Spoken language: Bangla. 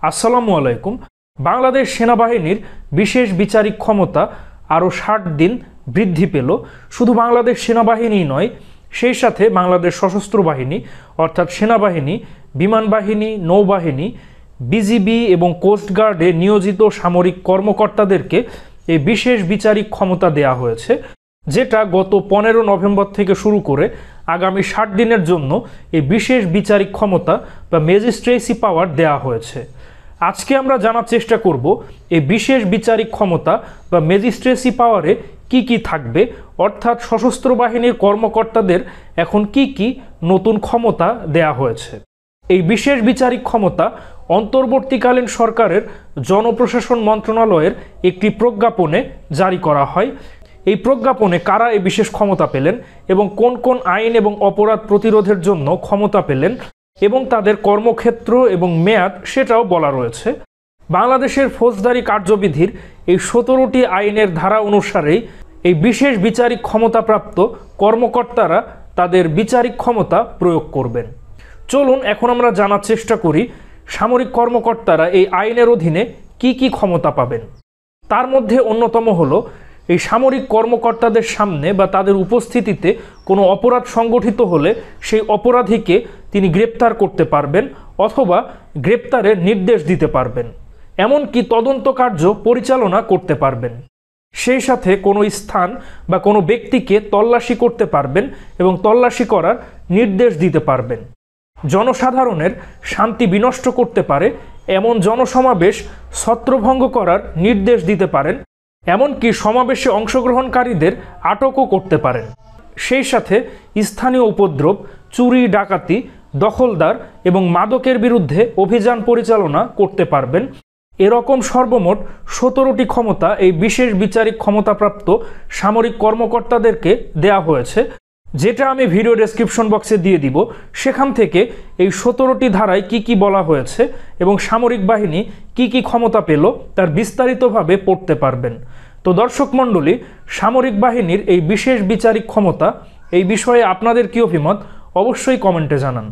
আসসালামু আলাইকুম। বাংলাদেশ সেনাবাহিনীর বিশেষ বিচারিক ক্ষমতা আরও ৬০ দিন বৃদ্ধি পেল। শুধু বাংলাদেশ সেনাবাহিনী নয়, সেই সাথে বাংলাদেশ সশস্ত্র বাহিনী অর্থাৎ সেনাবাহিনী, বিমান বাহিনী, নৌবাহিনী, বিজিবি এবং কোস্টগার্ডে নিয়োজিত সামরিক কর্মকর্তাদেরকে এই বিশেষ বিচারিক ক্ষমতা দেয়া হয়েছে, যেটা গত 15 নভেম্বর থেকে শুরু করে আগামী ৬০ দিনের জন্য এই বিশেষ বিচারিক ক্ষমতা বা ম্যাজিস্ট্রেসি পাওয়ার দেয়া হয়েছে। আজকে আমরা জানার চেষ্টা করব এই বিশেষ বিচারিক ক্ষমতা বা ম্যাজিস্ট্রেসি পাওয়ারে কি কি থাকবে, অর্থাৎ সশস্ত্র বাহিনীর কর্মকর্তাদের এখন কি কি নতুন ক্ষমতা দেয়া হয়েছে। এই বিশেষ বিচারিক ক্ষমতা অন্তর্বর্তীকালীন সরকারের জনপ্রশাসন মন্ত্রণালয়ের একটি প্রজ্ঞাপনে জারি করা হয়। এই প্রজ্ঞাপনে কারা এই বিশেষ ক্ষমতা পেলেন এবং কোন কোন আইন এবং অপরাধ প্রতিরোধের জন্য ক্ষমতা পেলেন এবং তাদের কর্মক্ষেত্র এবং মেয়াদ সেটাও বলা রয়েছে। বাংলাদেশের ফৌজদারি কার্যবিধির এই 17টি আইনের ধারা অনুসারেই এই বিশেষ বিচারিক ক্ষমতাপ্রাপ্ত কর্মকর্তারা তাদের বিচারিক ক্ষমতা প্রয়োগ করবেন। চলুন এখন আমরা জানার চেষ্টা করি সামরিক কর্মকর্তারা এই আইনের অধীনে কি কি ক্ষমতা পাবেন। তার মধ্যে অন্যতম হলো এই সামরিক কর্মকর্তাদের সামনে বা তাদের উপস্থিতিতে কোনো অপরাধ সংগঠিত হলে সেই অপরাধীকে তিনি গ্রেপ্তার করতে পারবেন অথবা গ্রেপ্তারের নির্দেশ দিতে পারবেন, এমনকি তদন্ত কার্য পরিচালনা করতে পারবেন। সেই সাথে কোনো স্থান বা কোনো ব্যক্তিকে তল্লাশি করতে পারবেন এবং তল্লাশি করার নির্দেশ দিতে পারবেন। জনসাধারণের শান্তি বিনষ্ট করতে পারে এমন জনসমাবেশ ছত্রভঙ্গ করার নির্দেশ দিতে পারেন, এমনকি সমাবেশে অংশগ্রহণকারীদের আটকও করতে পারেন। সেই সাথে স্থানীয় উপদ্রব, চুরি, ডাকাতি, দখলদার এবং মাদকের বিরুদ্ধে অভিযান পরিচালনা করতে পারবেন। এরকম সর্বমোট 17টি ক্ষমতা এই বিশেষ বিচারিক ক্ষমতাপ্রাপ্ত সামরিক কর্মকর্তাদেরকে দেয়া হয়েছে, যেটা আমি ভিডিও ডেসক্রিপশন বক্সে দিয়ে দিব। সেখান থেকে এই 17টি ধারায় কি কি বলা হয়েছে এবং সামরিক বাহিনী কি কি ক্ষমতা পেল তার বিস্তারিতভাবে পড়তে পারবেন। তো দর্শক মণ্ডলী, সামরিক বাহিনীর এই বিশেষ বিচারিক ক্ষমতা এই বিষয়ে আপনাদের কি অভিমত অবশ্যই কমেন্টে জানান।